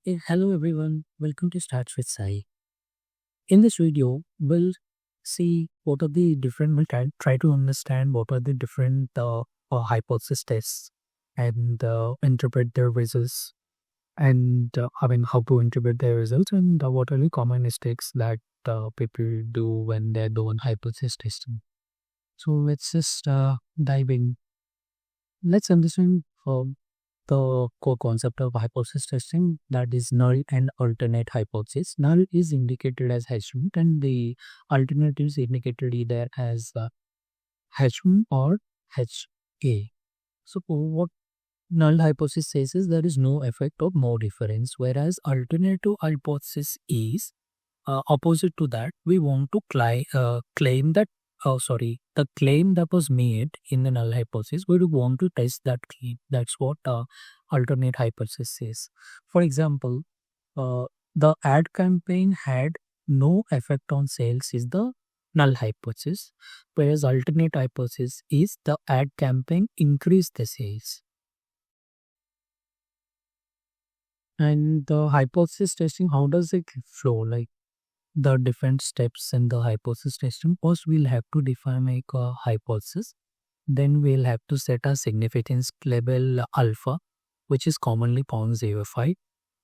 Hello everyone, welcome to Start with Sai. In this video, we'll see what are the different, we'll try to understand what are the different hypothesis tests and interpret their results and how to interpret their results and what are the common mistakes that people do when they're doing hypothesis testing. So let's just dive in. Let's understand the core concept of hypothesis testing, that is null and alternate hypothesis. Null is indicated as H1 and the alternative is indicated either as H1 or HA. So what null hypothesis says is there is no effect or no difference, whereas alternative hypothesis is opposite to that. We want to claim that, the claim that was made in the null hypothesis, we want to test that claim. That's what alternate hypothesis says. For example, the ad campaign had no effect on sales is the null hypothesis, whereas alternate hypothesis is the ad campaign increased the sales. And the hypothesis testing, how does it flow? Like the different steps in the hypothesis testing. First, we'll have to define a hypothesis. Then we'll have to set a significance level alpha, which is commonly 0.05,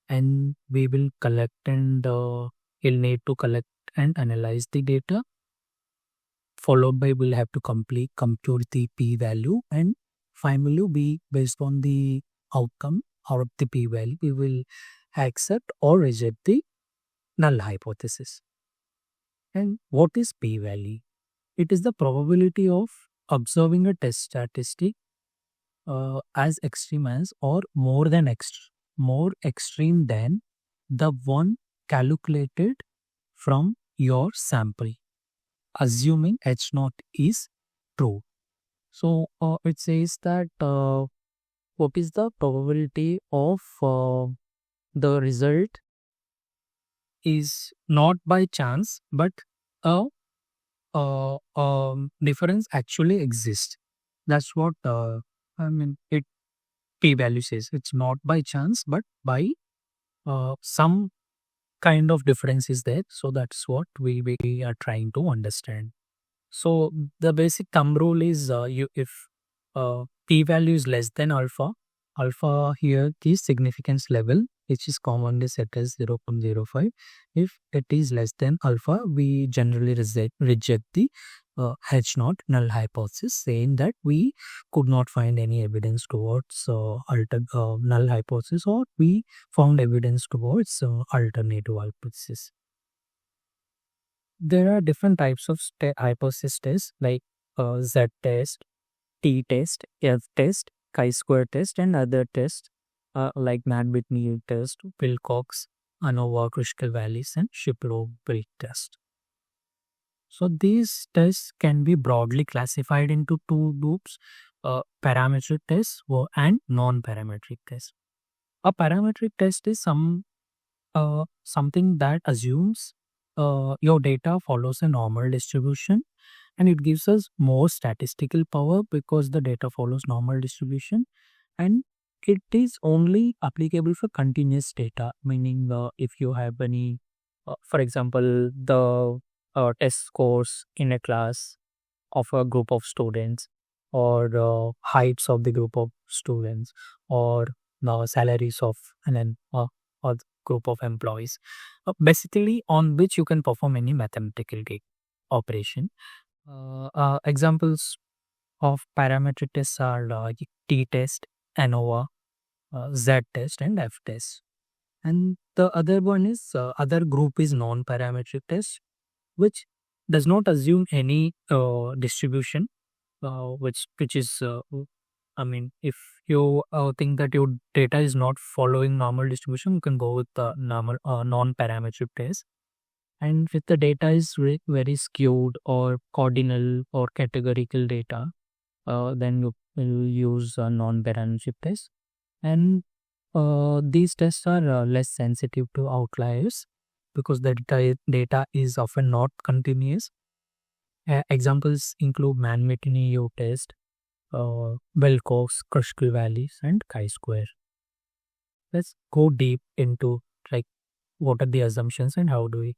and we will collect and we'll need to collect and analyze the data. Followed by we'll have to compute the p-value, and finally we, based on the outcome out of the p-value, we will accept or reject the null hypothesis. And what is p-value? It is the probability of observing a test statistic as extreme as or more extreme than the one calculated from your sample, assuming H naught is true. So it says that what is the probability of the result is not by chance, but a difference actually exists. That's what it p-value says. It's not by chance, but by some kind of difference is there. So that's what we are trying to understand. So the basic thumb rule is if p-value is less than alpha here the significance level, which is commonly set as 0.05. If it is less than alpha, we generally reject the H naught null hypothesis, saying that we could not find any evidence towards null hypothesis, or we found evidence towards alternative hypothesis. There are different types of hypothesis tests like Z test, T test, F test, chi-square test, and other tests like Mann-Whitney test, Wilcox, ANOVA, Kruskal-Wallis, and Shapiro-Wilk test. So these tests can be broadly classified into two groups: parametric tests and non-parametric tests. A parametric test is something that assumes your data follows a normal distribution, and it gives us more statistical power because the data follows normal distribution, and it is only applicable for continuous data, meaning if you have any, for example, the test scores in a class of a group of students, or heights of the group of students, or the salaries of or group of employees, basically on which you can perform any mathematical operation. Examples of parametric tests are T test, ANOVA, Z test, and F test. And the other one is other group is non-parametric test, which does not assume any distribution, which is if you think that your data is not following normal distribution, you can go with the normal non-parametric test. And if the data is very skewed or cardinal or categorical data, then you will use a non-parametric test. And these tests are less sensitive to outliers because the data is often not continuous. Examples include Mann-Whitney test, Wilcox, Kruskal-Wallis, and chi-square. Let's go deep into what are the assumptions and how do we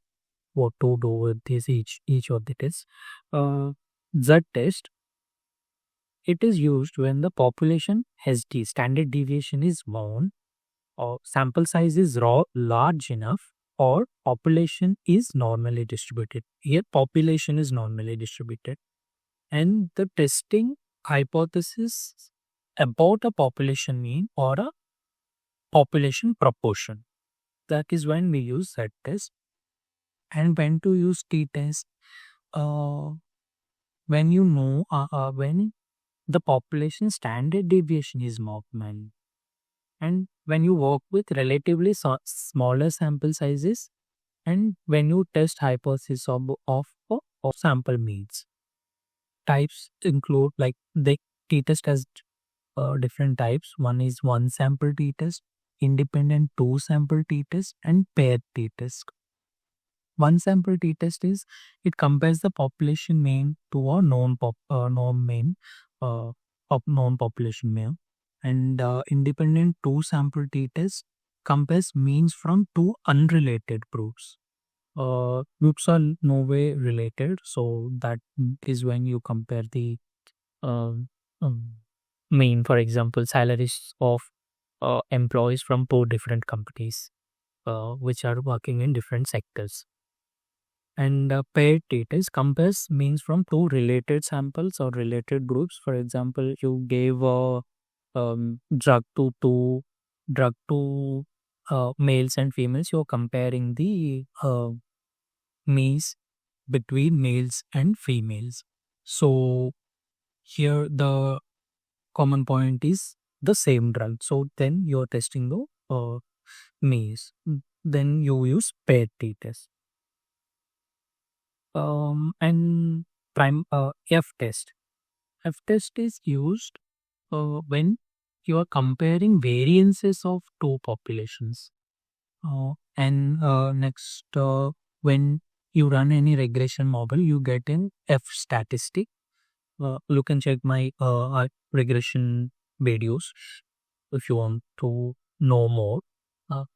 what to do with this each of the tests. Z test, it is used when the population has the standard deviation is known, or sample size is large enough, or population is normally distributed. Here population is normally distributed, and the testing hypothesis about a population mean or a population proportion. That is when we use Z test. And when to use T test, uh, when when the population standard deviation is normal, and when you work with relatively smaller sample sizes, and when you test hypothesis of sample means. Types include like the t-test has different types. One is one sample t-test, independent two sample t-test, and paired t-test. One sample t-test is it compares the population mean to a known mean, known population mean, and independent two sample t-test compares means from two unrelated groups. Groups are no way related, so that is when you compare the uh, um, mean, for example, salaries of employees from two different companies which are working in different sectors. And paired data compares means from two related samples or related groups. For example, you gave a drug to males and females. You're comparing the means between males and females. So here the common point is the same drug. So then you're testing the means. Then you use paired t-test. And prime F test. F test is used when you are comparing variances of two populations. And next, when you run any regression model, you get an F statistic. You can check my regression videos if you want to know more.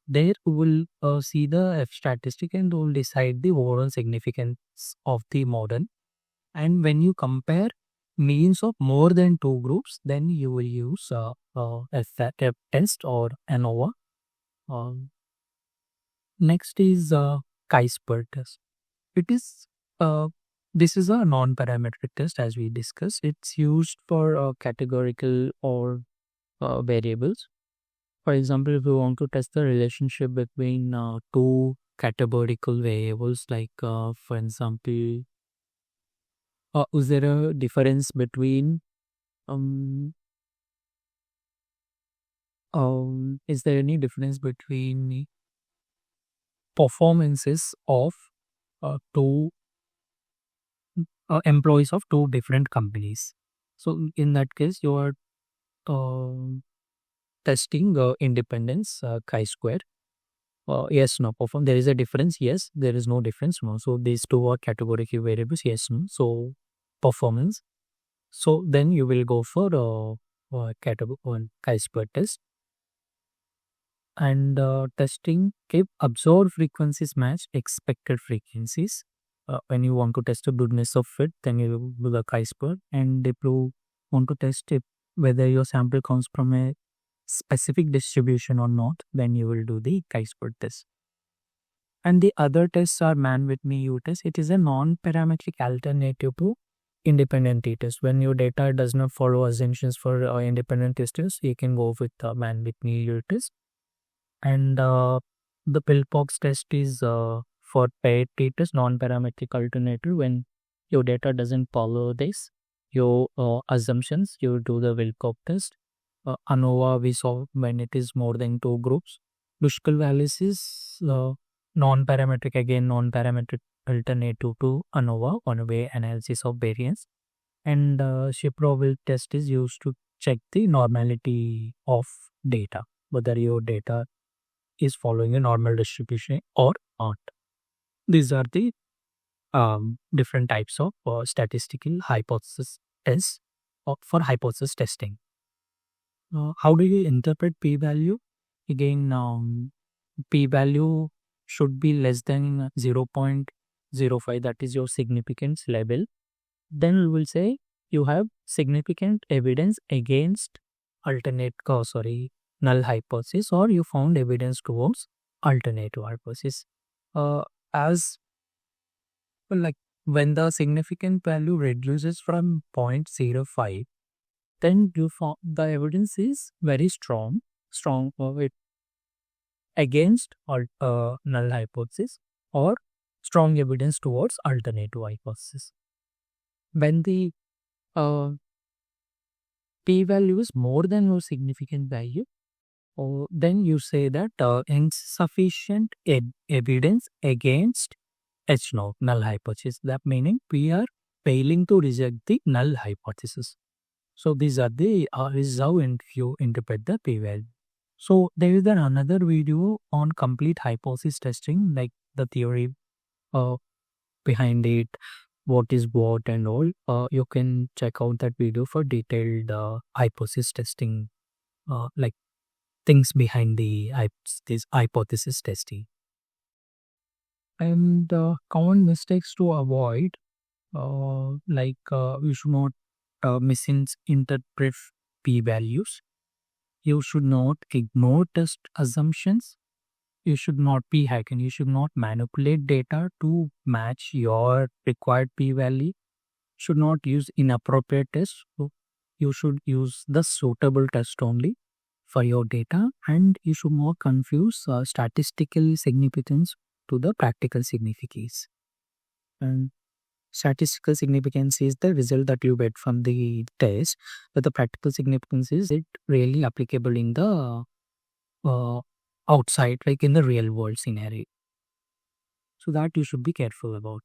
There we will see the F statistic and will decide the overall significance of the model. And when you compare means of more than two groups, then you will use F test or ANOVA. Um, Next is chi-square test. It is this is a non-parametric test as we discussed. It's used for categorical or variables. For example, if you want to test the relationship between two categorical variables, like for example, is there a difference between um, is there any difference between performances of two employees of two different companies? So in that case, you are uh, testing independence chi-square. Yes, no, perform. There is a difference. Yes, there is no difference. No. So these two are categorical variables. Yes, no. So performance. So then you will go for category one chi-square test. And testing if observed frequencies match expected frequencies. When you want to test the goodness of fit, then you do the chi-square. And if you want to test if whether your sample comes from a specific distribution or not, then you will do the chi-square test. And the other tests are man with me U test. It is a non-parametric alternative to independent t-test. When your data does not follow assumptions for independent testers, you can go with man with me U test. And the pillbox test is for paired t-test, non-parametric alternative. When your data doesn't follow this, your assumptions, you do the Wilcox test. ANOVA we saw when it is more than two groups. Dushkal values is non-parametric, again non-parametric alternative to ANOVA, one-way analysis of variance. And Shipro test is used to check the normality of data, whether your data is following a normal distribution or not. These are the different types of statistical hypothesis tests for hypothesis testing. How do you interpret p-value? Again, p-value should be less than 0.05, that is your significance level, then we will say you have significant evidence against null hypothesis, or you found evidence towards alternative hypothesis. Uh, as like when the significant value reduces from 0.05, then you found the evidence is very strong it against null hypothesis, or strong evidence towards alternative hypothesis. When the uh, p value is more than your significant value, then you say that insufficient evidence against H no null hypothesis. That meaning we are failing to reject the null hypothesis. So these are the this is how you interpret the p value. So there is then another video on complete hypothesis testing, like the theory uh, behind it, what is what and all. You can check out that video for detailed hypothesis testing, like things behind this hypothesis testing. And common mistakes to avoid, you should not misinterpret p values. You should not ignore test assumptions. You should not be hacking. You should not manipulate data to match your required p value. Should not use inappropriate tests. So you should use the suitable test only for your data, and you should not confuse statistical significance to the practical significance. And statistical significance is the result that you get from the test, but the practical significance is it really applicable in the uh, outside, like in the real world scenario. So that you should be careful about.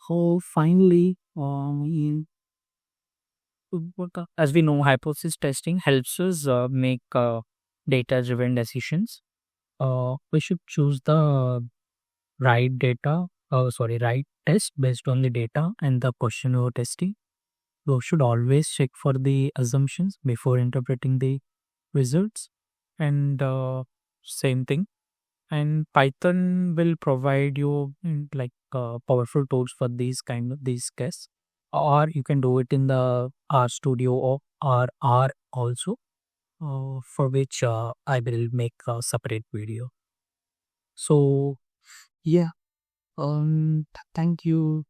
So finally, as we know, hypothesis testing helps us make data-driven decisions. We should choose the right test based on the data and the question we are testing. We should always check for the assumptions before interpreting the results. And same thing. And Python will provide you powerful tools for these cases. Or you can do it in the R Studio or R also, for which I will make a separate video. So yeah, thank you.